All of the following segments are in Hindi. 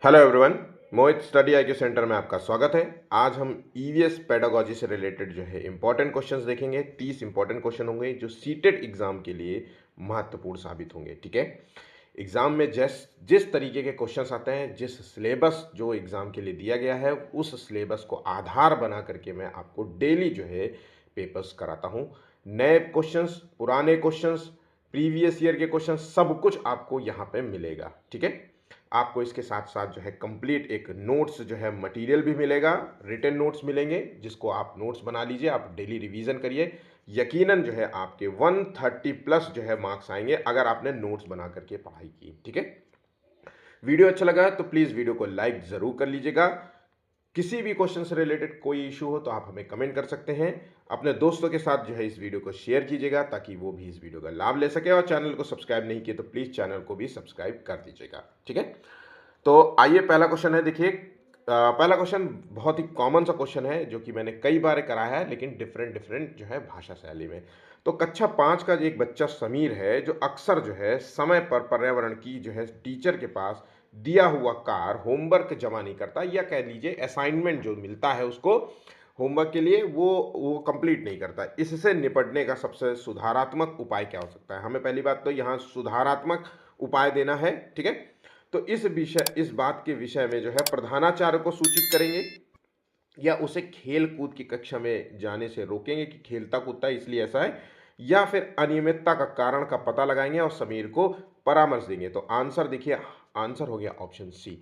हेलो एवरीवन, मोहित स्टडी आईक्यू सेंटर में आपका स्वागत है। आज हम ईवीएस पेडागोजी से रिलेटेड जो है इंपॉर्टेंट क्वेश्चंस देखेंगे। 30 इंपॉर्टेंट क्वेश्चन होंगे जो सीटेट एग्जाम के लिए महत्वपूर्ण साबित होंगे। ठीक है, एग्जाम में जिस जिस तरीके के क्वेश्चंस आते हैं, जिस सिलेबस जो एग्जाम के लिए दिया गया है, उस सिलेबस को आधार बना करके मैं आपको डेली जो है पेपर्स कराता हूँ। नए क्वेश्चंस, पुराने क्वेश्चंस, प्रीवियस ईयर के क्वेश्चंस, सब कुछ आपको यहाँ पे मिलेगा। ठीक है, आपको इसके साथ साथ जो है कंप्लीट एक नोट्स जो है मटेरियल भी मिलेगा, रिटन नोट्स मिलेंगे जिसको आप नोट्स बना लीजिए, आप डेली रिवीजन करिए। यकीनन जो है आपके 130 प्लस जो है मार्क्स आएंगे अगर आपने नोट्स बना करके पढ़ाई की। ठीक है, वीडियो अच्छा लगा तो प्लीज़ वीडियो को लाइक ज़रूर कर लीजिएगा। किसी भी क्वेश्चन से रिलेटेड कोई इशू हो तो आप हमें कमेंट कर सकते हैं। अपने दोस्तों के साथ जो है इस वीडियो को शेयर कीजिएगा ताकि वो भी इस वीडियो का लाभ ले सके, और चैनल को सब्सक्राइब नहीं किए तो प्लीज़ चैनल को भी सब्सक्राइब कर दीजिएगा। ठीक है, तो आइए पहला क्वेश्चन है। देखिए, पहला क्वेश्चन बहुत ही कॉमन सा क्वेश्चन है जो कि मैंने कई बार कराया है, लेकिन डिफरेंट डिफरेंट जो है भाषा शैली में। तो कक्षा 5 का एक बच्चा समीर है जो अक्सर जो है समय पर पर्यावरण की जो है टीचर के पास दिया हुआ कार्य होमवर्क जमा नहीं करता, या कह लीजिए असाइनमेंट जो मिलता है उसको होमवर्क के लिए वो कंप्लीट नहीं करता। इससे निपटने का सबसे सुधारात्मक उपाय क्या हो सकता है? हमें पहली बात तो यहाँ सुधारात्मक उपाय देना है। ठीक है, तो इस बात के विषय में जो है प्रधानाचार्य को सूचित करेंगे, या उसे खेल कूद की कक्षा में जाने से रोकेंगे कि खेलता कूदता है इसलिए ऐसा है, या फिर अनियमितता का कारण का पता लगाएंगे और समीर को परामर्श देंगे। तो आंसर देखिए, आंसर हो गया option C.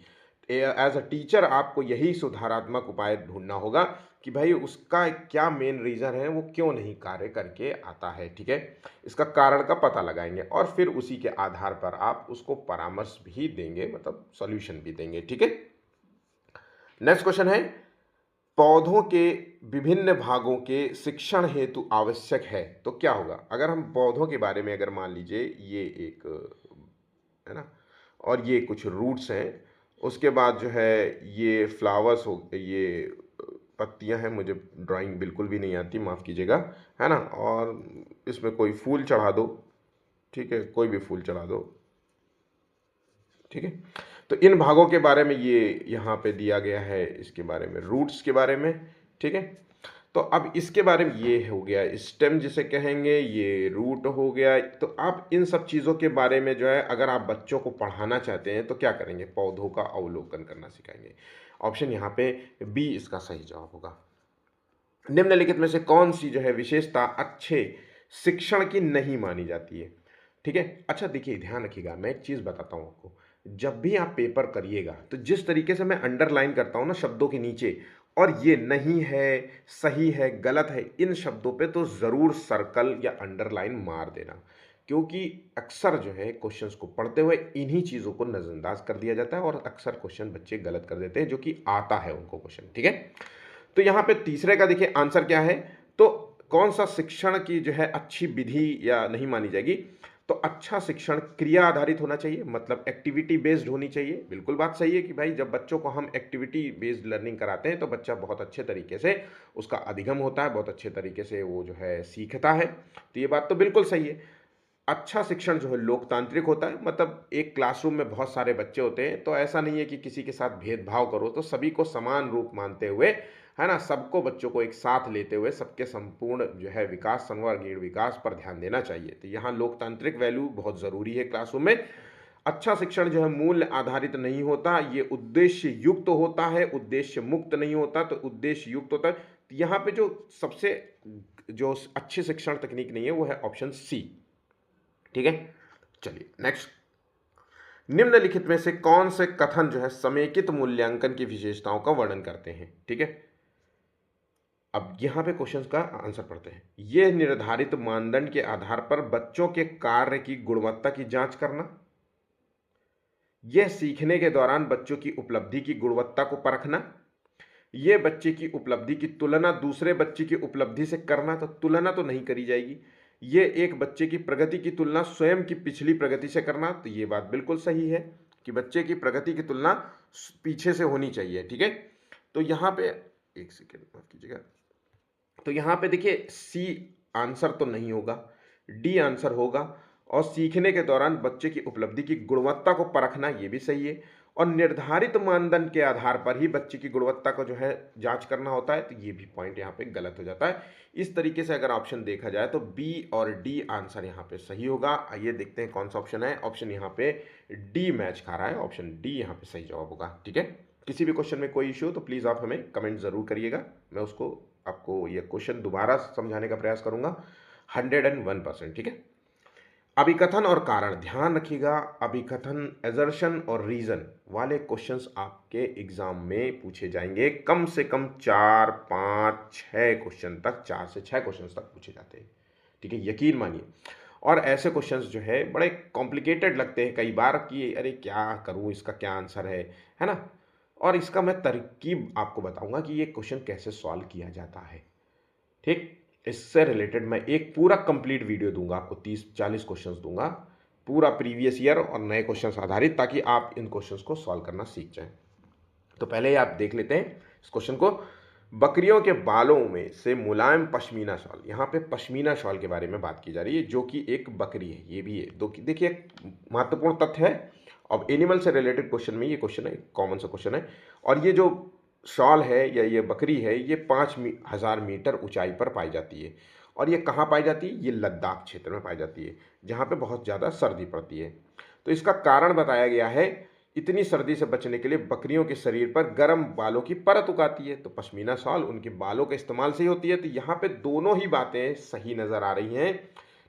As a teacher आपको यही सुधारात्मक उपाय ढूंढना होगा कि भाई उसका क्या मेन रीज़न है, वो क्यों नहीं कार्य करके आता है। ठीक है, इसका कारण का पता लगाएंगे और फिर उसी के आधार पर आप उसको परामर्श भी देंगे, मतलब सॉल्यूशन भी देंगे। ठीक है, नेक्स्ट क्वेश्चन है, पौधों के विभिन्न भागों के शिक्षण हेतु आवश्यक है तो क्या होगा? अगर हम पौधों के बारे में अगर मान लीजिए ये एक है ना, और ये कुछ रूट्स हैं, उसके बाद जो है ये फ्लावर्स हो, ये पत्तियां हैं, मुझे ड्राइंग बिल्कुल भी नहीं आती, माफ़ कीजिएगा, है ना, और इसमें कोई फूल चढ़ा दो। ठीक है, कोई भी फूल चढ़ा दो। ठीक है, तो इन भागों के बारे में ये यहाँ पे दिया गया है, इसके बारे में, रूट्स के बारे में। ठीक है, तो अब इसके बारे में ये हो गया स्टेम जिसे कहेंगे, ये रूट हो गया। तो आप इन सब चीज़ों के बारे में जो है अगर आप बच्चों को पढ़ाना चाहते हैं तो क्या करेंगे? पौधों का अवलोकन करना सिखाएंगे। ऑप्शन यहाँ पे बी इसका सही जवाब होगा। निम्नलिखित में से कौन सी जो है विशेषता अच्छे शिक्षण की नहीं मानी जाती है? ठीक है, अच्छा देखिए, ध्यान रखिएगा, मैं एक चीज़ बताता हूँ आपको। जब भी आप पेपर करिएगा तो जिस तरीके से मैं अंडरलाइन करता हूँ ना शब्दों के नीचे, और ये नहीं है, सही है, गलत है, इन शब्दों पे तो ज़रूर सर्कल या अंडरलाइन मार देना, क्योंकि अक्सर जो है क्वेश्चंस को पढ़ते हुए इन्हीं चीज़ों को नज़रअंदाज कर दिया जाता है और अक्सर क्वेश्चन बच्चे गलत कर देते हैं जो कि आता है उनको क्वेश्चन। ठीक है, तो यहाँ पे तीसरे का देखिए आंसर क्या है। तो कौन सा शिक्षण की जो है अच्छी विधि या नहीं मानी जाएगी? तो अच्छा शिक्षण क्रिया आधारित होना चाहिए, मतलब एक्टिविटी बेस्ड होनी चाहिए। बिल्कुल बात सही है कि भाई जब बच्चों को हम एक्टिविटी बेस्ड लर्निंग कराते हैं तो बच्चा बहुत अच्छे तरीके से उसका अधिगम होता है, बहुत अच्छे तरीके से वो जो है सीखता है। तो ये बात तो बिल्कुल सही है। अच्छा शिक्षण जो है लोकतांत्रिक होता है, मतलब एक क्लासरूम में बहुत सारे बच्चे होते हैं तो ऐसा नहीं है कि किसी के साथ भेदभाव करो, तो सभी को समान रूप मानते हुए, है ना, सबको बच्चों को एक साथ लेते हुए सबके संपूर्ण जो है विकास, सर्वांगीण विकास पर ध्यान देना चाहिए। तो यहाँ लोकतांत्रिक वैल्यू बहुत ज़रूरी है क्लासरूम में। अच्छा शिक्षण जो है मूल्य आधारित नहीं होता, ये उद्देश्य युक्त होता है, उद्देश्य मुक्त नहीं होता। तो उद्देश्य युक्त होता है, तो यहाँ पे जो सबसे जो अच्छी शिक्षण तकनीक नहीं है वो है ऑप्शन सी। ठीक है, चलिए नेक्स्ट। निम्नलिखित में से कौन से कथन जो है समेकित मूल्यांकन की विशेषताओं का वर्णन करते हैं? ठीक है, अब यहां पे क्वेश्चंस का आंसर पढ़ते हैं। यह निर्धारित मानदंड के आधार पर बच्चों के कार्य की गुणवत्ता की जांच करना, यह सीखने के दौरान बच्चों की उपलब्धि की गुणवत्ता को परखना, यह बच्चे की उपलब्धि की तुलना दूसरे बच्चे की उपलब्धि से करना, तो तुलना तो नहीं करी जाएगी। ये एक बच्चे की प्रगति की तुलना स्वयं की पिछली प्रगति से करना, तो ये बात बिल्कुल सही है कि बच्चे की प्रगति की तुलना पीछे से होनी चाहिए। ठीक है, तो यहाँ पे एक सेकेंड माफ कीजिएगा, तो यहाँ पे देखिए सी आंसर तो नहीं होगा, डी आंसर होगा। और सीखने के दौरान बच्चे की उपलब्धि की गुणवत्ता को परखना, ये भी सही है। और निर्धारित मानदंड के आधार पर ही बच्चे की गुणवत्ता को जो है जांच करना होता है, तो ये भी पॉइंट यहाँ पे गलत हो जाता है। इस तरीके से अगर ऑप्शन देखा जाए तो बी और डी आंसर यहाँ पे सही होगा। आइए देखते हैं कौन सा ऑप्शन है। ऑप्शन यहाँ पे डी मैच खा रहा है, ऑप्शन डी यहाँ पे सही जवाब होगा। ठीक है, किसी भी क्वेश्चन में कोई इश्यू हो तो प्लीज़ आप हमें कमेंट ज़रूर करिएगा, मैं उसको आपको ये क्वेश्चन दोबारा समझाने का प्रयास करूंगा 101%। ठीक है, अभिकथन और कारण ध्यान रखिएगा। अभिकथन, एजर्शन और रीजन वाले क्वेश्चंस आपके एग्जाम में पूछे जाएंगे। कम से कम 4, 5, 6 क्वेश्चन तक, 4 से 6 क्वेश्चंस तक पूछे जाते हैं। ठीक है, यकीन मानिए। और ऐसे क्वेश्चंस जो है बड़े कॉम्प्लिकेटेड लगते हैं कई बार कि अरे क्या करूं, इसका क्या आंसर है ना। और इसका मैं तरकीब आपको बताऊंगा कि ये क्वेश्चन कैसे सॉल्व किया जाता है। ठीक, इससे रिलेटेड मैं एक पूरा कंप्लीट वीडियो दूंगा आपको, 30-40 क्वेश्चंस दूंगा, पूरा प्रीवियस ईयर और नए क्वेश्चंस आधारित, ताकि आप इन क्वेश्चंस को सॉल्व करना सीख जाएं। तो पहले ही आप देख लेते हैं इस क्वेश्चन को। बकरियों के बालों में से मुलायम पश्मीना शॉल, यहाँ पे पश्मीना शॉल के बारे में बात की जा रही है, जो कि एक बकरी है। ये भी है, देखिए महत्वपूर्ण तथ्य है। अब एनिमल से रिलेटेड क्वेश्चन में ये क्वेश्चन है, कॉमन सा क्वेश्चन है। और ये जो शॉल है या ये बकरी है, ये 5,000 मीटर ऊंचाई पर पाई जाती है। और ये कहाँ पाई जाती है? ये लद्दाख क्षेत्र में पाई जाती है, जहाँ पे बहुत ज़्यादा सर्दी पड़ती है। तो इसका कारण बताया गया है, इतनी सर्दी से बचने के लिए बकरियों के शरीर पर गर्म बालों की परत उगाती है, तो पश्मीना शॉल उनके बालों के इस्तेमाल से ही होती है। तो यहाँ पे दोनों ही बातें सही नज़र आ रही हैं।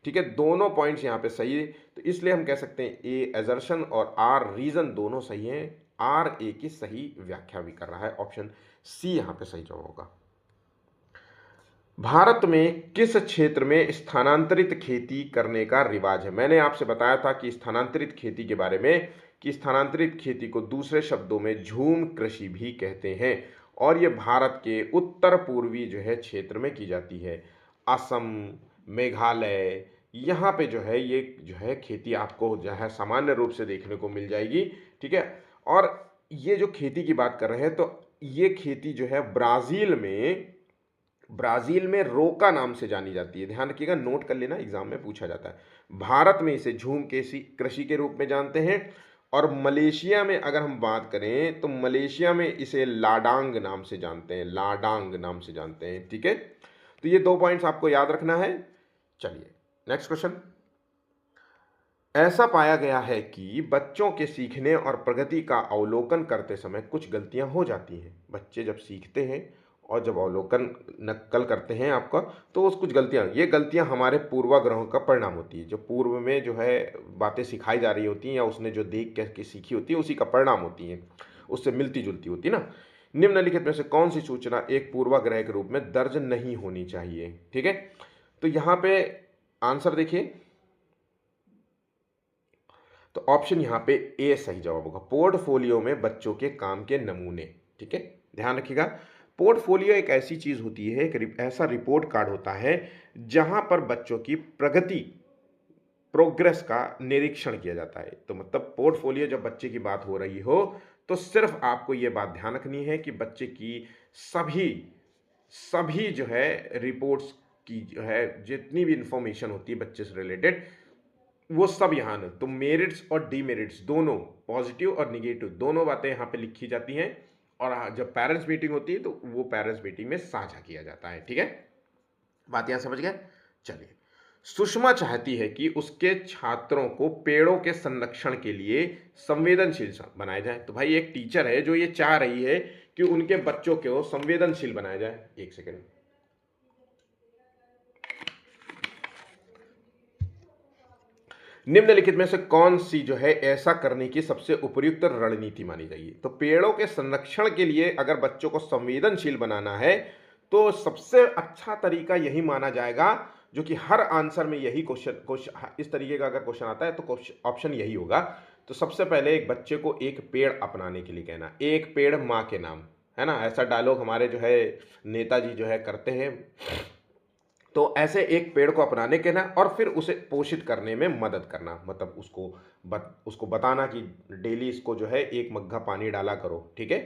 ठीक है, दोनों पॉइंट्स यहाँ पे सही है। तो इसलिए हम कह सकते हैं ए एजर्शन और आर रीजन दोनों सही हैं। आर ए की सही व्याख्या भी कर रहा है, ऑप्शन सी यहाँ पे सही जवाब होगा। भारत में किस क्षेत्र में स्थानांतरित खेती करने का रिवाज है? मैंने आपसे बताया था कि स्थानांतरित खेती के बारे में, कि स्थानांतरित खेती को दूसरे शब्दों में झूम कृषि भी कहते हैं। और ये भारत के उत्तर पूर्वी जो है क्षेत्र में की जाती है। असम, मेघालय, यहाँ पे जो है ये जो है खेती आपको जो है सामान्य रूप से देखने को मिल जाएगी। ठीक है, और ये जो खेती की बात कर रहे हैं, तो ये खेती जो है ब्राजील में रोका नाम से जानी जाती है। ध्यान रखिएगा, नोट कर लेना, एग्जाम में पूछा जाता है। भारत में इसे झूम कृषि के रूप में जानते हैं। और मलेशिया में अगर हम बात करें तो मलेशिया में इसे लाडांग नाम से जानते हैं, लाडांग नाम से जानते हैं। ठीक है, तो ये 2 पॉइंट्स आपको याद रखना है। चलिए नेक्स्ट क्वेश्चन। ऐसा पाया गया है कि बच्चों के सीखने और प्रगति का अवलोकन करते समय कुछ गलतियां हो जाती हैं। बच्चे जब सीखते हैं और जब अवलोकन नकल करते हैं आपका, तो उस कुछ गलतियां हमारे पूर्वाग्रहों का परिणाम होती है। जो पूर्व में जो है बातें सिखाई जा रही होती हैं या उसने जो देख के सीखी होती है, उसी का परिणाम होती है, उससे मिलती जुलती होती है ना। निम्नलिखित में से कौन सी सूचना एक पूर्वाग्रह के रूप में दर्ज नहीं होनी चाहिए? ठीक है, तो यहाँ पे आंसर देखिए, तो ऑप्शन यहाँ पे ए सही जवाब होगा। पोर्टफोलियो में बच्चों के काम के नमूने। ठीक है, ध्यान रखिएगा, पोर्टफोलियो एक ऐसी चीज होती है, एक ऐसा रिपोर्ट कार्ड होता है जहां पर बच्चों की प्रगति, प्रोग्रेस का निरीक्षण किया जाता है। तो मतलब पोर्टफोलियो जब बच्चे की बात हो रही हो, तो सिर्फ आपको यह बात ध्यान रखनी है कि बच्चे की सभी सभी जो है रिपोर्ट्स की जो है जितनी भी इंफॉर्मेशन होती है बच्चे से रिलेटेड, वो सब यहाँ है। तो मेरिट्स और डीमेरिट्स दोनों, पॉजिटिव और निगेटिव दोनों बातें यहाँ पे लिखी जाती हैं। और जब पेरेंट्स मीटिंग होती है तो वो पेरेंट्स मीटिंग में साझा किया जाता है। ठीक है, बात यहाँ समझ गए। चलिए, सुषमा चाहती है कि उसके छात्रों को पेड़ों के संरक्षण के लिए संवेदनशील बनाया जाए। तो भाई एक टीचर है जो ये चाह रही है कि उनके बच्चों को संवेदनशील बनाया जाए। एक सेकेंड, निम्नलिखित में से कौन सी जो है ऐसा करने की सबसे उपयुक्त रणनीति मानी जाएगी? तो पेड़ों के संरक्षण के लिए अगर बच्चों को संवेदनशील बनाना है, तो सबसे अच्छा तरीका यही माना जाएगा, जो कि हर आंसर में यही क्वेश्चन इस तरीके का अगर क्वेश्चन आता है तो ऑप्शन यही होगा। तो सबसे पहले एक बच्चे को एक पेड़ अपनाने के लिए कहना, एक पेड़ माँ के नाम, है ना। ऐसा डायलॉग हमारे जो है नेताजी जो है करते हैं। तो ऐसे एक पेड़ को अपनाने के ना, और फिर उसे पोषित करने में मदद करना, मतलब उसको बताना कि डेली इसको जो है 1 मग्घा पानी डाला करो। ठीक है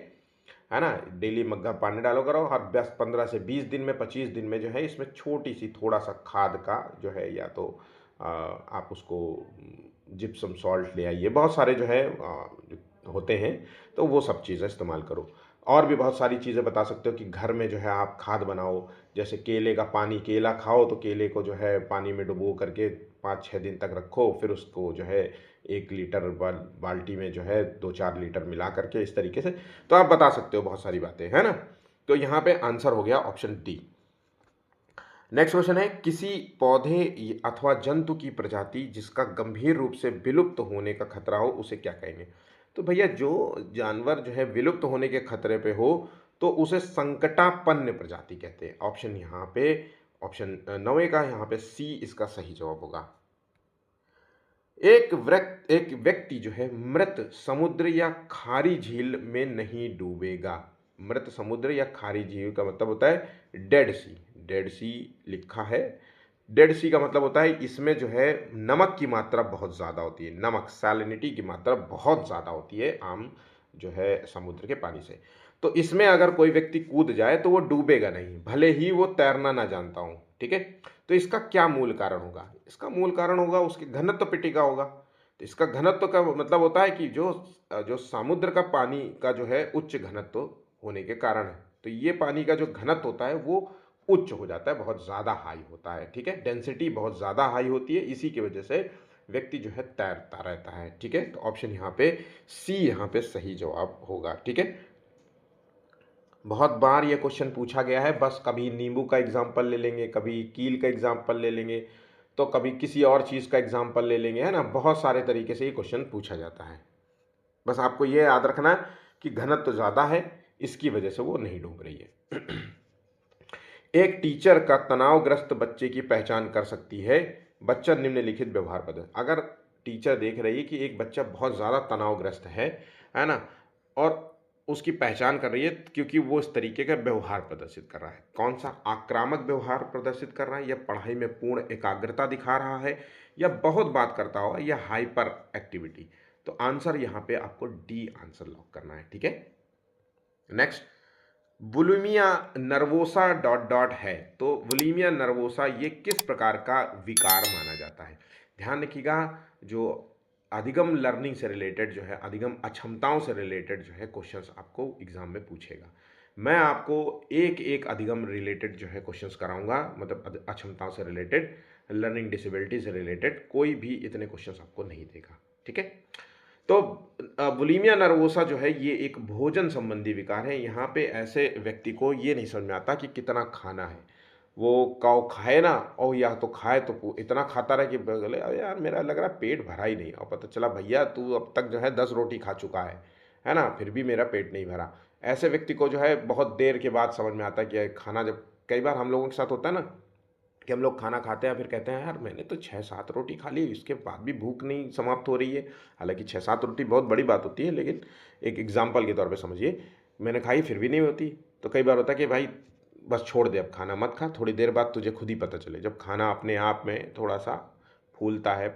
ना, डेली मग्घा पानी डालो करो। हर 15 से 20 दिन में, 25 दिन में जो है इसमें छोटी सी थोड़ा सा खाद का जो है, या तो आप उसको जिप्सम सॉल्ट ले आइए, बहुत सारे जो है होते हैं, तो वो सब चीज़ें इस्तेमाल करो। और भी बहुत सारी चीज़ें बता सकते हो कि घर में जो है आप खाद बनाओ, जैसे केले का पानी, केला खाओ तो केले को जो है पानी में डुबो करके 5-6 दिन तक रखो, फिर उसको जो है 1 लीटर बाल्टी में जो है 2-4 लीटर मिला करके, इस तरीके से तो आप बता सकते हो बहुत सारी बातें, है ना। तो यहाँ पे आंसर हो गया ऑप्शन डी। नेक्स्ट क्वेश्चन है, किसी पौधे अथवा जंतु की प्रजाति जिसका गंभीर रूप से विलुप्त होने का खतरा हो उसे क्या कहेंगे। तो भैया जो जानवर जो है विलुप्त होने के खतरे पे हो तो उसे संकटापन्न प्रजाति कहते हैं। ऑप्शन यहाँ पे ऑप्शन 9 का यहाँ पे सी इसका सही जवाब होगा। एक व्यक्ति जो है मृत समुद्र या खारी झील में नहीं डूबेगा। मृत समुद्र या खारी झील का मतलब होता है डेड सी। डेड सी लिखा है। डेड सी का मतलब होता है इसमें जो है नमक की मात्रा बहुत ज़्यादा होती है, नमक सैलिनिटी की मात्रा बहुत ज़्यादा होती है आम जो है समुद्र के पानी से। तो इसमें अगर कोई व्यक्ति कूद जाए तो वो डूबेगा नहीं, भले ही वो तैरना ना जानता हो, ठीक है। तो इसका क्या मूल कारण होगा? इसका मूल कारण होगा उसके घनत्व पेटी का होगा। तो इसका घनत्व का मतलब होता है कि जो जो समुद्र का पानी का जो है उच्च घनत्व होने के कारण है, तो ये पानी का जो घनत्व होता है वो उच्च हो जाता है, बहुत ज़्यादा हाई होता है, ठीक है। डेंसिटी बहुत ज़्यादा हाई होती है, इसी की वजह से व्यक्ति जो है तैरता रहता है, ठीक है। तो ऑप्शन यहाँ पे सी यहाँ पे सही जवाब होगा, ठीक है। बहुत बार ये क्वेश्चन पूछा गया है, बस कभी नींबू का एग्जाम्पल ले लेंगे, कभी कील का एग्जाम्पल ले लेंगे, तो कभी किसी और चीज़ का एग्जाम्पल ले लेंगे, है ना। बहुत सारे तरीके से ये क्वेश्चन पूछा जाता है। बस आपको ये याद रखना है कि घनत्व तो ज़्यादा है, इसकी वजह से वो नहीं डूब रही है। एक टीचर का तनावग्रस्त बच्चे की पहचान कर सकती है बच्चा निम्नलिखित व्यवहार बदल। अगर टीचर देख रही है कि एक बच्चा बहुत ज़्यादा तनावग्रस्त है ना, और उसकी पहचान कर रही है क्योंकि वो इस तरीके का व्यवहार प्रदर्शित कर रहा है। कौन सा? आक्रामक व्यवहार प्रदर्शित कर रहा है, या पढ़ाई में पूर्ण एकाग्रता दिखा रहा है, या बहुत बात करता हुआ, या हाइपर एक्टिविटी। तो आंसर यहाँ पे आपको डी आंसर लॉक करना है, ठीक है। Next, bulimia nervosa dot dot है। तो बुलिमिया नर्वोसा ये किस प्रकार का विकार माना जाता है? ध्यान रखिएगा, जो अधिगम लर्निंग से रिलेटेड जो है, अधिगम अक्षमताओं से रिलेटेड जो है क्वेश्चंस आपको एग्जाम में पूछेगा। मैं आपको एक एक अधिगम रिलेटेड जो है क्वेश्चंस कराऊंगा, मतलब अक्षमताओं से रिलेटेड, लर्निंग डिसेबिलिटी से रिलेटेड कोई भी इतने क्वेश्चंस आपको नहीं देगा, ठीक है। तो बुलिमिया नर्वोसा जो है ये एक भोजन संबंधी विकार है। यहाँ पे ऐसे व्यक्ति को ये नहीं समझ में आता कि कितना खाना है। वो काव खाए ना, और या तो खाए तो इतना खाता रहे कि बोले अरे यार मेरा लग रहा है पेट भरा ही नहीं, और पता चला भैया तू अब तक जो है 10 रोटी खा चुका है ना, फिर भी मेरा पेट नहीं भरा। ऐसे व्यक्ति को जो है बहुत देर के बाद समझ में आता है कि खाना, जब कई बार हम लोगों के साथ होता है ना कि हम लोग खाना खाते हैं फिर कहते हैं यार मैंने तो 6-7 रोटी खा ली, इसके बाद भी भूख नहीं समाप्त हो रही है। हालांकि 6-7 रोटी बहुत बड़ी बात होती है, लेकिन एक एग्जाम्पल के तौर पे समझिए, मैंने खाई फिर भी नहीं होती। तो कई बार होता है कि भाई बस छोड़ दे, अब खाना मत खा, थोड़ी देर बाद तुझे खुद ही पता चले, जब खाना अपने आप में थोड़ा सा फूलता है,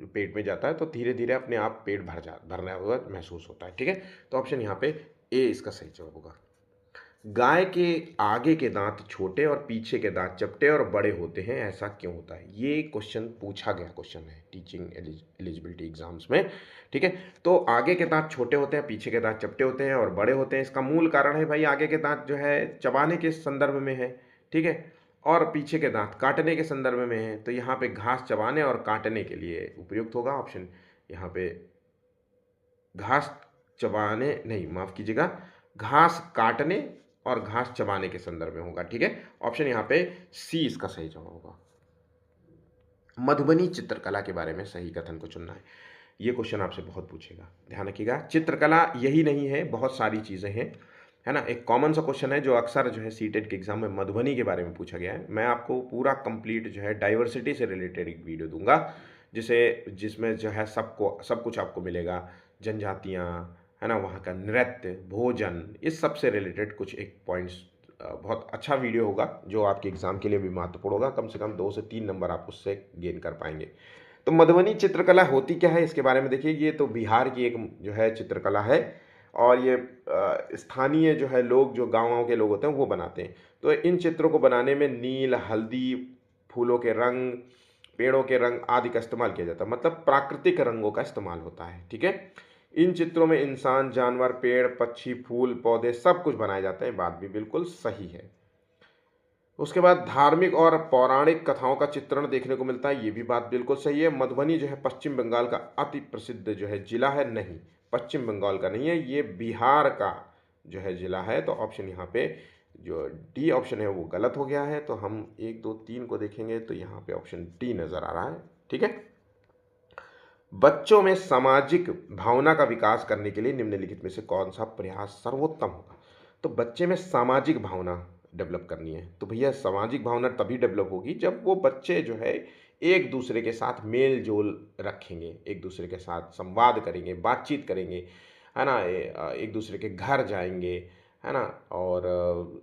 पेट में जाता है, तो धीरे धीरे अपने आप पेट भरना हुआ महसूस होता है, ठीक है। तो ऑप्शन यहाँ पे ए इसका सही जवाब होगा। गाय के आगे के दांत छोटे और पीछे के दांत चपटे और बड़े होते हैं, ऐसा क्यों होता है? ये क्वेश्चन पूछा गया क्वेश्चन है टीचिंग एलिजिबिलिटी एग्जाम्स में, ठीक है। तो आगे के दांत छोटे होते हैं, पीछे के दांत चपटे होते हैं और बड़े होते हैं। इसका मूल कारण है भाई, आगे के दांत जो है चबाने के संदर्भ में है, ठीक है, और पीछे के दांत काटने के संदर्भ में है। तो यहाँ पे घास चबाने और काटने के लिए उपयुक्त होगा ऑप्शन, यहाँ पे घास चबाने नहीं, माफ कीजिएगा, घास काटने और घास चबाने के संदर्भ में होगा, ठीक है। ऑप्शन यहाँ पे सी इसका सही जवाब होगा। मधुबनी चित्रकला के बारे में सही कथन को चुनना है। ये क्वेश्चन आपसे बहुत पूछेगा, ध्यान रखिएगा। चित्रकला यही नहीं है, बहुत सारी चीज़ें हैं, है ना। एक कॉमन सा क्वेश्चन है जो अक्सर जो है सीटेट के एग्जाम में मधुबनी के बारे में पूछा गया है। मैं आपको पूरा कंप्लीट जो है डाइवर्सिटी से रिलेटेड एक वीडियो दूंगा, जिसमें जो है सब कुछ आपको मिलेगा। जनजातियाँ, है ना, वहाँ का नृत्य, भोजन, इस सब से रिलेटेड कुछ एक पॉइंट्स, बहुत अच्छा वीडियो होगा जो आपके एग्ज़ाम के लिए भी महत्वपूर्ण होगा। कम से कम 2 से 3 नंबर आप उससे गेन कर पाएंगे। तो मधुबनी चित्रकला होती क्या है इसके बारे में देखिए। ये तो बिहार की एक जो है चित्रकला है, और ये स्थानीय जो है लोग, जो गाँव के लोग होते हैं वो बनाते हैं। तो इन चित्रों को बनाने में नील, हल्दी, फूलों के रंग, पेड़ों के रंग आदि का इस्तेमाल किया जाता है, मतलब प्राकृतिक रंगों का इस्तेमाल होता है, ठीक है। इन चित्रों में इंसान, जानवर, पेड़, पक्षी, फूल, पौधे सब कुछ बनाए जाते हैं। बात भी बिल्कुल सही है। उसके बाद धार्मिक और पौराणिक कथाओं का चित्रण देखने को मिलता है, ये भी बात बिल्कुल सही है। मधुबनी जो है पश्चिम बंगाल का अति प्रसिद्ध जो है जिला है, नहीं, पश्चिम बंगाल का नहीं है, ये बिहार का जो है जिला है। तो ऑप्शन यहाँ पे जो डी ऑप्शन है वो गलत हो गया है। तो हम 1 2 3 को देखेंगे तो यहाँ पे ऑप्शन डी नजर आ रहा है। ठीक है। बच्चों में सामाजिक भावना का विकास करने के लिए निम्नलिखित में से कौन सा प्रयास सर्वोत्तम होगा? तो बच्चे में सामाजिक भावना डेवलप करनी है, तो भैया सामाजिक भावना तभी डेवलप होगी जब वो बच्चे जो है एक दूसरे के साथ मेल जोल रखेंगे, एक दूसरे के साथ संवाद करेंगे, बातचीत करेंगे, है ना, एक दूसरे के घर जाएंगे, है ना, और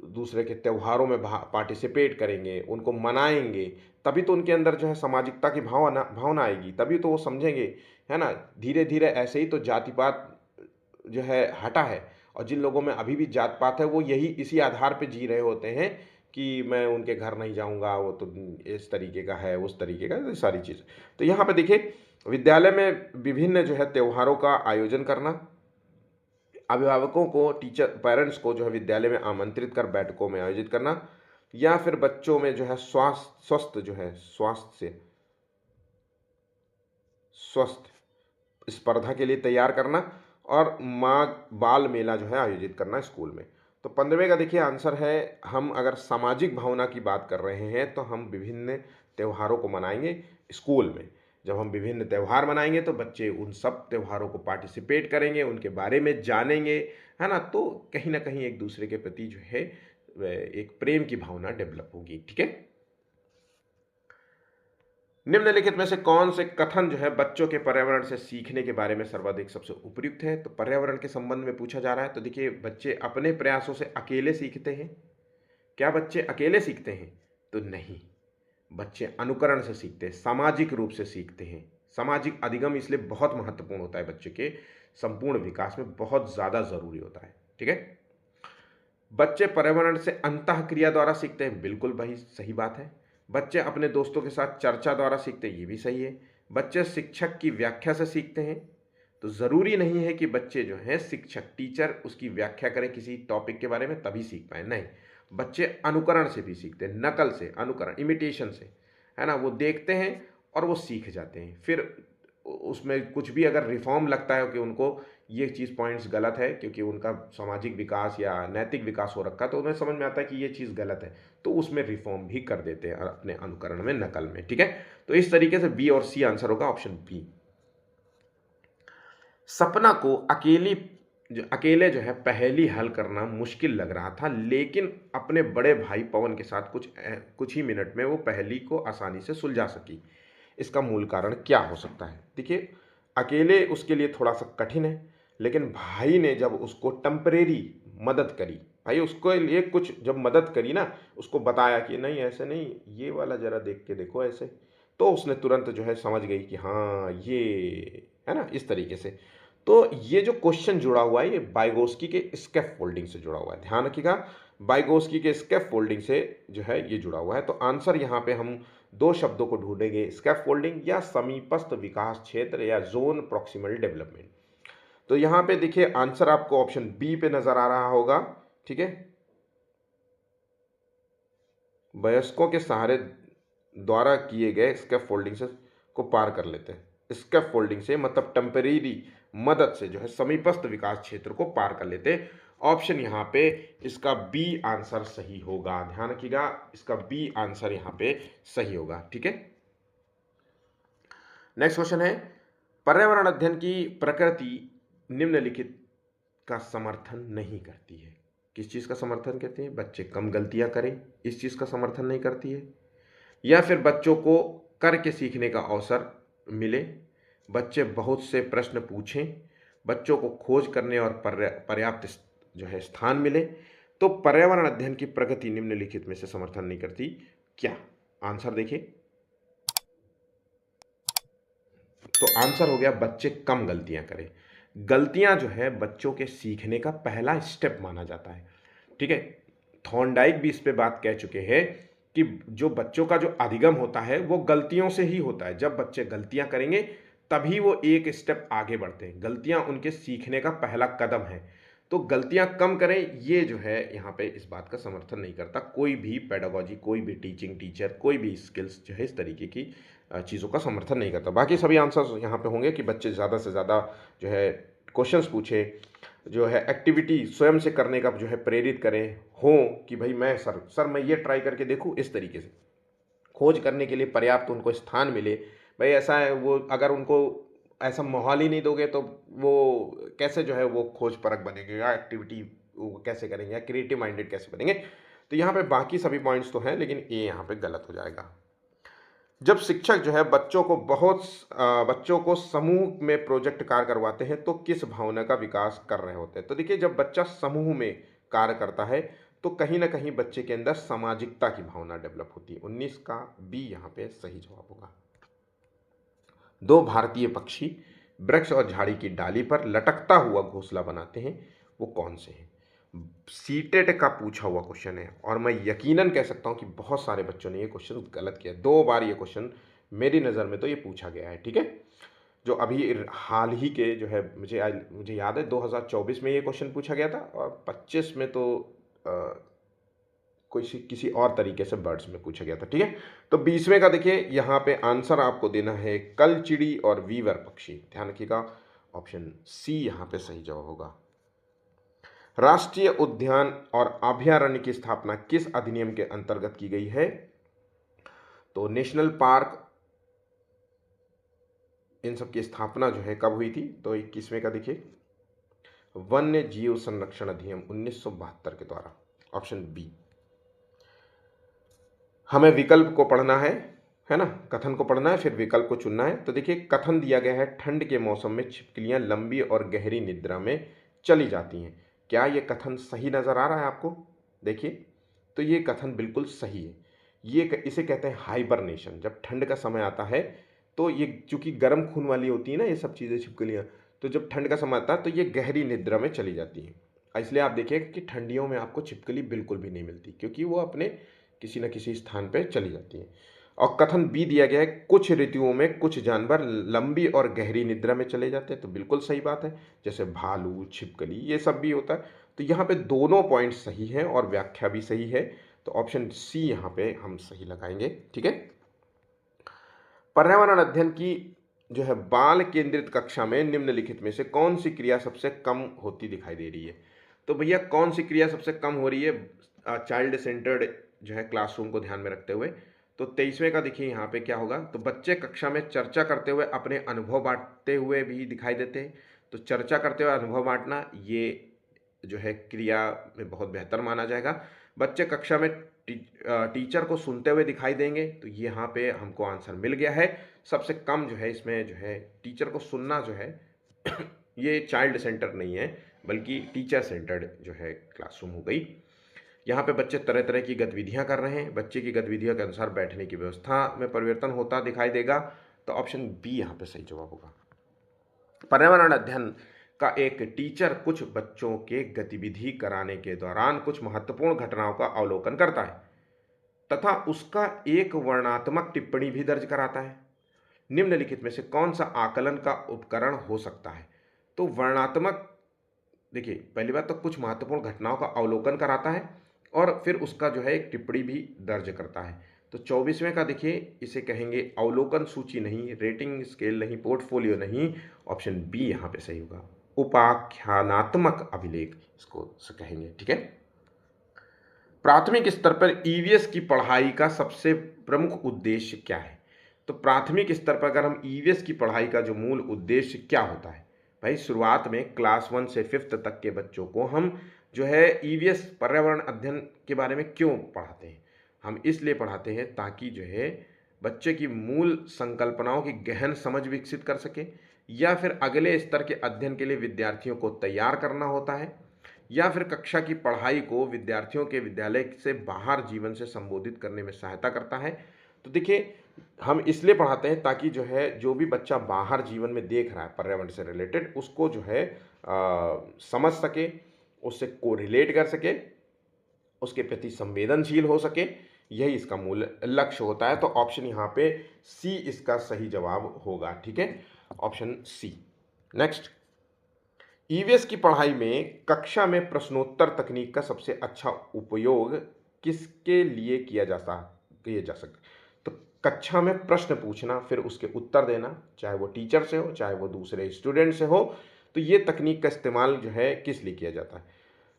दूसरे के त्योहारों में पार्टिसिपेट करेंगे, उनको मनाएंगे। तभी तो उनके अंदर जो है सामाजिकता की भावना भावना आएगी, तभी तो वो समझेंगे, है ना। धीरे धीरे ऐसे ही तो जातिवाद जो है हटा है, और जिन लोगों में अभी भी जात पात है वो यही इसी आधार पे जी रहे होते हैं कि मैं उनके घर नहीं जाऊंगा, वो तो इस तरीके का है, उस तरीके का, ये सारी चीज़। तो यहाँ पे देखिए, विद्यालय में विभिन्न जो है त्योहारों का आयोजन करना, अभिभावकों को, टीचर, पेरेंट्स को जो है विद्यालय में आमंत्रित कर बैठकों में आयोजित करना, या फिर बच्चों में जो है स्वस्थ जो है स्वास्थ्य से स्वस्थ स्पर्धा के लिए तैयार करना, और माँ बाल मेला जो है आयोजित करना स्कूल में। तो 15वें का देखिए आंसर है, हम अगर सामाजिक भावना की बात कर रहे हैं तो हम विभिन्न त्योहारों को मनाएंगे स्कूल में। जब हम विभिन्न त्यौहार मनाएंगे तो बच्चे उन सब त्योहारों को पार्टिसिपेट करेंगे, उनके बारे में जानेंगे, है ना। तो कहीं ना कहीं एक दूसरे के प्रति जो है एक प्रेम की भावना डेवलप होगी। ठीक है। निम्नलिखित में से कौन से कथन जो है बच्चों के पर्यावरण से सीखने के बारे में सर्वाधिक सबसे उपयुक्त है? तो पर्यावरण के संबंध में पूछा जा रहा है। तो देखिए, बच्चे अपने प्रयासों से अकेले सीखते हैं। क्या बच्चे अकेले सीखते हैं? तो नहीं, बच्चे अनुकरण से सीखते हैं, सामाजिक रूप से सीखते हैं। सामाजिक अधिगम इसलिए बहुत महत्वपूर्ण होता है, बच्चे के संपूर्ण विकास में बहुत ज़्यादा जरूरी होता है। ठीक है। बच्चे पर्यावरण से अंतःक्रिया द्वारा सीखते हैं, बिल्कुल भाई सही बात है। बच्चे अपने दोस्तों के साथ चर्चा द्वारा सीखते हैं, ये भी सही है। बच्चे शिक्षक की व्याख्या से सीखते हैं, तो ज़रूरी नहीं है कि बच्चे जो हैं शिक्षक, टीचर उसकी व्याख्या करें किसी टॉपिक के बारे में तभी सीख पाए, नहीं। बच्चे अनुकरण से भी सीखते हैं, नकल से, अनुकरण, इमिटेशन से, है ना। वो देखते हैं और वो सीख जाते हैं। फिर उसमें कुछ भी अगर रिफॉर्म लगता है कि उनको ये चीज़ पॉइंट्स गलत है, क्योंकि उनका सामाजिक विकास या नैतिक विकास हो रखा है, तो उन्हें समझ में आता है कि ये चीज़ गलत है, तो उसमें रिफॉर्म भी कर देते हैं अपने अनुकरण में, नकल में। ठीक है। तो इस तरीके से बी और सी आंसर होगा, ऑप्शन बी। सपना को अकेले जो है पहेली हल करना मुश्किल लग रहा था, लेकिन अपने बड़े भाई पवन के साथ कुछ ही मिनट में वो पहेली को आसानी से सुलझा सकी। इसका मूल कारण क्या हो सकता है? देखिए, अकेले उसके लिए थोड़ा सा कठिन है, लेकिन भाई ने जब उसको टेम्परेरी मदद करी, भाई उसको लिए कुछ जब मदद करी ना, उसको बताया कि नहीं ऐसे नहीं, ये वाला जरा देख के देखो ऐसे, तो उसने तुरंत जो है समझ गई कि हाँ ये है ना, इस तरीके से। तो ये जो क्वेश्चन जुड़ा हुआ है, ये बाइगोस्की के स्केफ फोल्डिंग से जुड़ा हुआ है, ध्यान रखिएगा। बाइगोस्की के स्केफ फोल्डिंग से जो है ये जुड़ा हुआ है। तो आंसर यहाँ पे हम दो शब्दों को ढूंढेंगे, स्कैफ फोल्डिंग या समीपस्थ विकास क्षेत्र या जोन प्रॉक्सिमल डेवलपमेंट। तो यहाँ पे देखिए आंसर आपको ऑप्शन बी पे नजर आ रहा होगा। ठीक है। वयस्कों के सहारे द्वारा किए गए स्कैफ फोल्डिंग से को पार कर लेते हैं। स्कैफ फोल्डिंग से मतलब टेम्परेरी मदद से जो है समीपस्थ विकास क्षेत्र को पार कर लेते हैं। ऑप्शन यहाँ पे इसका बी आंसर सही होगा, ध्यान रखिएगा, इसका बी आंसर यहाँ पे सही होगा। ठीक है। नेक्स्ट क्वेश्चन है, पर्यावरण अध्ययन की प्रकृति निम्नलिखित का समर्थन नहीं करती है। किस चीज़ का समर्थन करती है? बच्चे कम गलतियां करें, इस चीज़ का समर्थन नहीं करती है, या फिर बच्चों को करके सीखने का अवसर मिले, बच्चे बहुत से प्रश्न पूछें, बच्चों को खोज करने और पर्याप्त जो है स्थान मिले। तो पर्यावरण अध्ययन की प्रगति निम्नलिखित में से समर्थन नहीं करती क्या? आंसर देखिए, तो आंसर हो गया बच्चे कम गलतियां करें। गलतियां जो है बच्चों के सीखने का पहला स्टेप माना जाता है। ठीक है। थॉर्नडाइक भी इस पे बात कह चुके हैं कि जो बच्चों का जो अधिगम होता है वो गलतियों से ही होता है। जब बच्चे गलतियां करेंगे तभी वो एक स्टेप आगे बढ़ते हैं। गलतियां उनके सीखने का पहला कदम है। तो गलतियां कम करें, ये जो है यहाँ पे इस बात का समर्थन नहीं करता कोई भी पेडागोजी, कोई भी टीचिंग टीचर, कोई भी स्किल्स जो है इस तरीके की चीज़ों का समर्थन नहीं करता। बाकी सभी आंसर्स यहाँ पे होंगे कि बच्चे ज़्यादा से ज़्यादा जो है क्वेश्चंस पूछे, जो है एक्टिविटी स्वयं से करने का जो है प्रेरित करें, हो कि भाई मैं सर मैं ये ट्राई करके देखूँ, इस तरीके से खोज करने के लिए पर्याप्त उनको स्थान मिले। भाई ऐसा है, वो अगर उनको ऐसा माहौल ही नहीं दोगे तो वो कैसे जो है वो खोज परक बनेंगे, या एक्टिविटी वो कैसे करेंगे, या क्रिएटिव माइंडेड कैसे बनेंगे। तो यहाँ पे बाकी सभी पॉइंट्स तो हैं, लेकिन ये यहाँ पे गलत हो जाएगा। जब शिक्षक जो है बच्चों को समूह में प्रोजेक्ट कार्य करवाते हैं तो किस भावना का विकास कर रहे होते हैं। तो देखिए, जब बच्चा समूह में कार्य करता है तो कहीं ना कहीं बच्चे के अंदर सामाजिकता की भावना डेवलप होती है। 19 का बी यहाँ पे सही जवाब होगा। दो भारतीय पक्षी वृक्ष और झाड़ी की डाली पर लटकता हुआ घोंसला बनाते हैं, वो कौन से हैं। सीटेट का पूछा हुआ क्वेश्चन है, और मैं यकीनन कह सकता हूं कि बहुत सारे बच्चों ने ये क्वेश्चन गलत किया। 2 बार ये क्वेश्चन मेरी नज़र में तो ये पूछा गया है, ठीक है। जो अभी हाल ही के जो है, मुझे याद है 2024 में ये क्वेश्चन पूछा गया था, और 25 में तो किसी और तरीके से बर्ड्स में पूछा गया था, ठीक है। तो 20वें का देखिए, यहाँ पे आंसर आपको देना है कलचिड़ी और वीवर पक्षी। ध्यान रखिएगा, ऑप्शन सी यहाँ पे सही जवाब होगा। राष्ट्रीय उद्यान और अभयारण्य की स्थापना किस अधिनियम के अंतर्गत की गई है। तो नेशनल पार्क, इन सब की स्थापना जो है कब हुई थी। तो 21वें का देखिए, वन्य जीव संरक्षण अधिनियम 1972 के द्वारा, ऑप्शन बी। हमें विकल्प को पढ़ना है ना, कथन को पढ़ना है, फिर विकल्प को चुनना है। तो देखिए, कथन दिया गया है, ठंड के मौसम में छिपकलियां लंबी और गहरी निद्रा में चली जाती हैं। क्या ये कथन सही नजर आ रहा है आपको। देखिए, तो ये कथन बिल्कुल सही है। इसे कहते हैं हाइबरनेशन। जब ठंड का समय आता है तो ये चूंकि गर्म खून वाली होती है ना ये सब चीज़ें, छिपकलियाँ, तो जब ठंड का समय आता है तो ये गहरी निद्रा में चली जाती हैं। इसलिए आप देखिएगा कि ठंडियों में आपको छिपकली बिल्कुल भी नहीं मिलती, क्योंकि वो अपने किसी न किसी स्थान पर चली जाती हैं। और कथन बी दिया गया है, कुछ ऋतुओं में कुछ जानवर लंबी और गहरी निद्रा में चले जाते हैं। तो बिल्कुल सही बात है, जैसे भालू, छिपकली, ये सब भी होता है। तो यहाँ पे दोनों पॉइंट सही हैं और व्याख्या भी सही है। तो ऑप्शन सी यहाँ पे हम सही लगाएंगे, ठीक है। पर्यावरण अध्ययन की जो है बाल केंद्रित कक्षा में निम्नलिखित में से कौन सी क्रिया सबसे कम होती दिखाई दे रही है। तो भैया, कौन सी क्रिया सबसे कम हो रही है चाइल्ड सेंटर्ड जो है क्लासरूम को ध्यान में रखते हुए। तो 23वें का देखिए यहाँ पे क्या होगा। तो बच्चे कक्षा में चर्चा करते हुए अपने अनुभव बांटते हुए भी दिखाई देते हैं। तो चर्चा करते हुए अनुभव बांटना, ये जो है क्रिया में बहुत बेहतर माना जाएगा। बच्चे कक्षा में टीचर को सुनते हुए दिखाई देंगे। तो यहाँ पे हमको आंसर मिल गया है। सबसे कम जो है इसमें जो है टीचर को सुनना जो है ये चाइल्ड सेंटर नहीं है, बल्कि टीचर सेंटर्ड जो है क्लासरूम हो गई। यहाँ पे बच्चे तरह तरह की गतिविधियाँ कर रहे हैं। बच्चे की गतिविधियों के अनुसार बैठने की व्यवस्था में परिवर्तन होता दिखाई देगा। तो ऑप्शन बी यहाँ पे सही जवाब होगा। पर्यावरण अध्ययन का एक टीचर कुछ बच्चों के गतिविधि कराने के दौरान कुछ महत्वपूर्ण घटनाओं का अवलोकन करता है तथा उसका एक वर्णनात्मक टिप्पणी भी दर्ज कराता है। निम्नलिखित में से कौन सा आकलन का उपकरण हो सकता है। तो वर्णनात्मक, देखिए पहली बात तो कुछ महत्वपूर्ण घटनाओं का अवलोकन कराता है और फिर उसका जो है एक टिप्पणी भी दर्ज करता है। तो 24वें का देखिए, इसे कहेंगे अवलोकन सूची नहीं, रेटिंग स्केल नहीं, पोर्टफोलियो नहीं। ऑप्शन बी यहाँ पे सही होगा, उपाख्यानात्मक अभिलेख इसको कहेंगे, ठीक है। प्राथमिक स्तर पर ईवीएस की पढ़ाई का सबसे प्रमुख उद्देश्य क्या है। तो प्राथमिक स्तर पर अगर हम ईवीएस की पढ़ाई का जो मूल उद्देश्य क्या होता है, भाई शुरुआत में क्लास 1 से 5th तक के बच्चों को हम जो है ईवीएस पर्यावरण अध्ययन के बारे में क्यों पढ़ाते हैं। हम इसलिए पढ़ाते हैं ताकि जो है बच्चे की मूल संकल्पनाओं की गहन समझ विकसित कर सके, या फिर अगले स्तर के अध्ययन के लिए विद्यार्थियों को तैयार करना होता है, या फिर कक्षा की पढ़ाई को विद्यार्थियों के विद्यालय से बाहर जीवन से संबोधित करने में सहायता करता है। तो देखिए, हम इसलिए पढ़ाते हैं ताकि जो है जो भी बच्चा बाहर जीवन में देख रहा है पर्यावरण से रिलेटेड, उसको जो है समझ सके, उससे को रिलेट कर सके, उसके प्रति संवेदनशील हो सके। यही इसका मूल लक्ष्य होता है। तो ऑप्शन यहाँ पे सी इसका सही जवाब होगा, ठीक है। Option C. नेक्स्ट, ईवीएस की पढ़ाई में कक्षा में प्रश्नोत्तर तकनीक का सबसे अच्छा उपयोग किसके लिए किया जा सकता है? तो कक्षा में प्रश्न पूछना फिर उसके उत्तर देना, चाहे वो टीचर से हो चाहे वो दूसरे स्टूडेंट से हो, तो ये तकनीक का इस्तेमाल जो है किस लिए किया जाता है?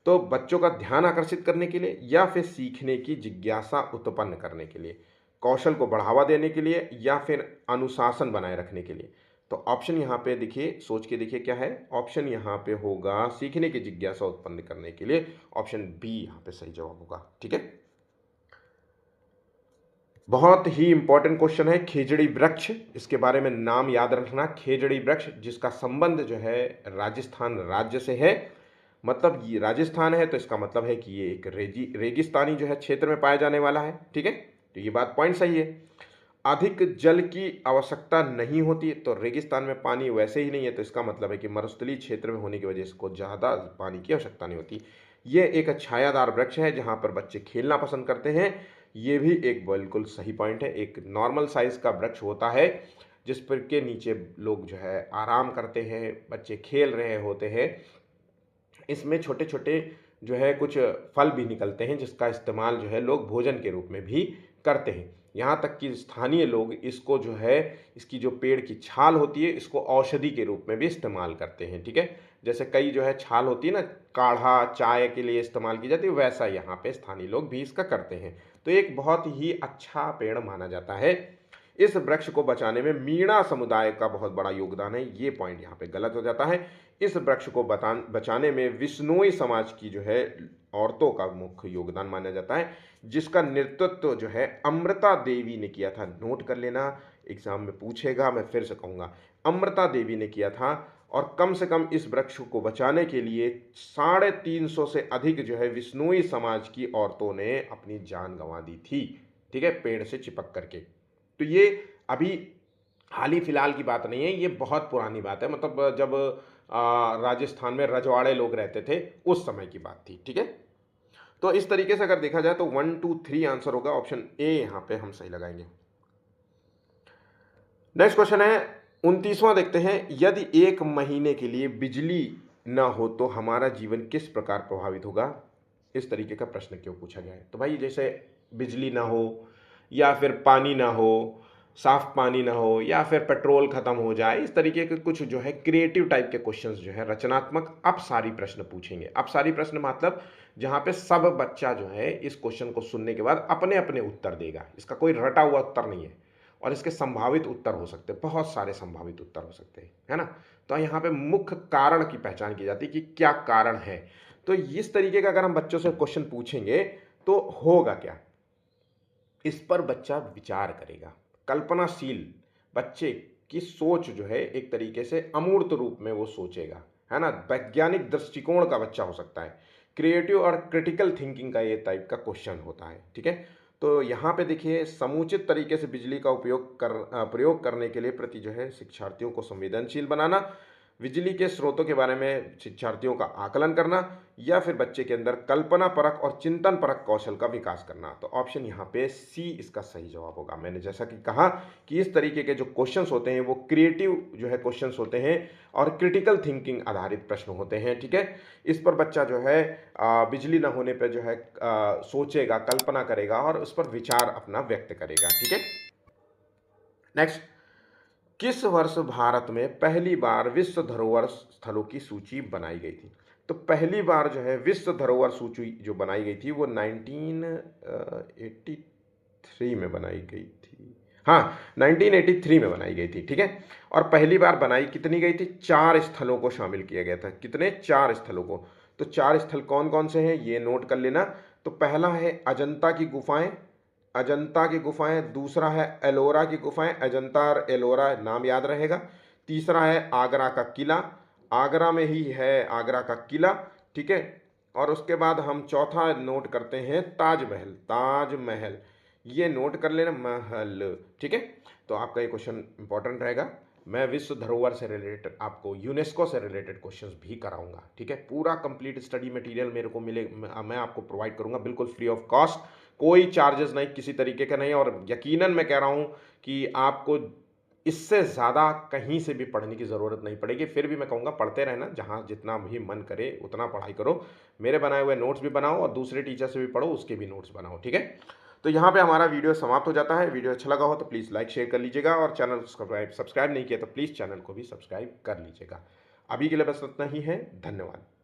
तो बच्चों का ध्यान आकर्षित करने के लिए या फिर सीखने की जिज्ञासा उत्पन्न करने के लिए, कौशल को बढ़ावा देने के लिए या फिर अनुशासन बनाए रखने के लिए। तो ऑप्शन यहाँ पे देखिए, सोच के देखिए क्या है। ऑप्शन यहाँ पे होगा सीखने की जिज्ञासा उत्पन्न करने के लिए। ऑप्शन बी यहाँ पे सही जवाब होगा। ठीक है, बहुत ही इंपॉर्टेंट क्वेश्चन है खेजड़ी वृक्ष, इसके बारे में नाम याद रखना। खेजड़ी वृक्ष जिसका संबंध जो है राजस्थान राज्य से है, मतलब ये राजस्थान है तो इसका मतलब है कि ये एक रेगिस्तानी जो है क्षेत्र में पाया जाने वाला है। ठीक है, तो ये बात पॉइंट सही है। अधिक जल की आवश्यकता नहीं होती, तो रेगिस्तान में पानी वैसे ही नहीं है, तो इसका मतलब है कि मरुस्थलीय क्षेत्र में होने की वजह से इसको ज़्यादा पानी की आवश्यकता नहीं होती। ये एक छायादार वृक्ष है जहाँ पर बच्चे खेलना पसंद करते हैं। ये भी एक बिल्कुल सही पॉइंट है। एक नॉर्मल साइज का वृक्ष होता है जिस पर के नीचे लोग जो है आराम करते हैं, बच्चे खेल रहे होते हैं। इसमें छोटे छोटे जो है कुछ फल भी निकलते हैं जिसका इस्तेमाल जो है लोग भोजन के रूप में भी करते हैं। यहाँ तक कि स्थानीय लोग इसको जो है, इसकी जो पेड़ की छाल होती है इसको औषधि के रूप में भी इस्तेमाल करते हैं। ठीक है, जैसे कई जो है छाल होती है ना, काढ़ा चाय के लिए इस्तेमाल की जाती है, वैसा यहाँ पे स्थानीय लोग भी इसका करते हैं। तो एक बहुत ही अच्छा पेड़ माना जाता है। इस वृक्ष को बचाने में मीणा समुदाय का बहुत बड़ा योगदान है, ये पॉइंट यहाँ पे गलत हो जाता है। इस वृक्ष को बचाने में विश्नोई समाज की जो है औरतों का मुख्य योगदान माना जाता है, जिसका नेतृत्व जो है अमृता देवी ने किया था। नोट कर लेना, एग्जाम में पूछेगा, मैं फिर से कहूँगा, अमृता देवी ने किया था। और कम से कम इस वृक्ष को बचाने के लिए 350 से अधिक जो है विश्नोई समाज की औरतों ने अपनी जान गंवा दी थी। ठीक है, पेड़ से चिपक करके। तो ये अभी हाल ही फिलहाल की बात नहीं है, ये बहुत पुरानी बात है, मतलब जब राजस्थान में रजवाड़े लोग रहते थे उस समय की बात थी। ठीक है, तो इस तरीके से अगर देखा जाए तो 1 2 3 आंसर होगा, ऑप्शन ए यहाँ पे हम सही लगाएंगे। नेक्स्ट क्वेश्चन है 29वां, देखते हैं। यदि एक महीने के लिए बिजली ना हो तो हमारा जीवन किस प्रकार प्रभावित होगा? इस तरीके का प्रश्न क्यों पूछा गया है? तो भाई जैसे बिजली ना हो या फिर पानी ना हो, साफ पानी ना हो, या फिर पेट्रोल खत्म हो जाए, इस तरीके के कुछ जो है क्रिएटिव टाइप के क्वेश्चंस जो है रचनात्मक अपसारी प्रश्न पूछेंगे। अपसारी प्रश्न मतलब जहाँ पे सब बच्चा जो है इस क्वेश्चन को सुनने के बाद अपने अपने उत्तर देगा, इसका कोई रटा हुआ उत्तर नहीं है। और इसके संभावित उत्तर हो सकते हैं, बहुत सारे संभावित उत्तर हो सकते हैं, है ना। तो यहाँ पे मुख्य कारण की पहचान की जाती है कि क्या कारण है। तो इस तरीके का अगर हम बच्चों से क्वेश्चन पूछेंगे तो होगा क्या, इस पर बच्चा विचार करेगा। कल्पनाशील बच्चे की सोच जो है एक तरीके से अमूर्त रूप में वो सोचेगा, है ना। वैज्ञानिक दृष्टिकोण का बच्चा हो सकता है। क्रिएटिव और क्रिटिकल थिंकिंग का ये टाइप का क्वेश्चन होता है। ठीक है, तो यहाँ पे देखिए, समुचित तरीके से बिजली का प्रयोग करने के लिए प्रति जो है शिक्षार्थियों को संवेदनशील बनाना, बिजली के स्रोतों के बारे में शिक्षार्थियों का आकलन करना, या फिर बच्चे के अंदर कल्पना परक और चिंतन परक कौशल का विकास करना। तो ऑप्शन यहाँ पे सी इसका सही जवाब होगा। मैंने जैसा कि कहा कि इस तरीके के जो क्वेश्चंस होते हैं वो क्रिएटिव जो है क्वेश्चंस होते हैं और क्रिटिकल थिंकिंग आधारित प्रश्न होते हैं। ठीक है, इस पर बच्चा जो है बिजली न होने पर जो है सोचेगा, कल्पना करेगा और उस पर विचार अपना व्यक्त करेगा। ठीक है, नेक्स्ट, किस वर्ष भारत में पहली बार विश्व धरोहर स्थलों की सूची बनाई गई थी? तो पहली बार जो है विश्व धरोहर सूची जो बनाई गई थी वो 1983 में बनाई गई थी। हाँ, 1983 में बनाई गई थी। ठीक है, और पहली बार बनाई कितनी गई थी? 4 स्थलों को शामिल किया गया था। कितने? 4 स्थलों को। तो 4 स्थल कौन कौन से हैं ये नोट कर लेना। तो पहला है अजंता की गुफाएं, अजंता की गुफाएं। दूसरा है एलोरा की गुफाएं, अजंता और एलोरा नाम याद रहेगा। तीसरा है आगरा का किला, आगरा में ही है आगरा का किला। ठीक है, और उसके बाद हम चौथा नोट करते हैं ताजमहल, ताजमहल ये नोट कर लेना, महल। ठीक है, तो आपका ये क्वेश्चन इंपॉर्टेंट रहेगा। मैं विश्व धरोहर से रिलेटेड आपको यूनेस्को से रिलेटेड क्वेश्चंस भी कराऊंगा। ठीक है, पूरा कंप्लीट स्टडी मटेरियल मेरे को मिले, मैं आपको प्रोवाइड करूंगा बिल्कुल फ्री ऑफ कॉस्ट, कोई चार्जेस नहीं, किसी तरीके का नहीं। और यकीनन मैं कह रहा हूं कि आपको इससे ज़्यादा कहीं से भी पढ़ने की ज़रूरत नहीं पड़ेगी। फिर भी मैं कहूँगा पढ़ते रहना, जहाँ जितना भी मन करे उतना पढ़ाई करो। मेरे बनाए हुए नोट्स भी बनाओ और दूसरे टीचर से भी पढ़ो, उसके भी नोट्स बनाओ, ठीक है? तो यहाँ पे हमारा वीडियो समाप्त हो जाता है। वीडियो अच्छा लगा हो तो प्लीज़ लाइक शेयर कर लीजिएगा और चैनल सब्सक्राइब नहीं किया तो प्लीज़ चैनल को भी सब्सक्राइब कर लीजिएगा। अभी के लिए बस इतना ही है। धन्यवाद।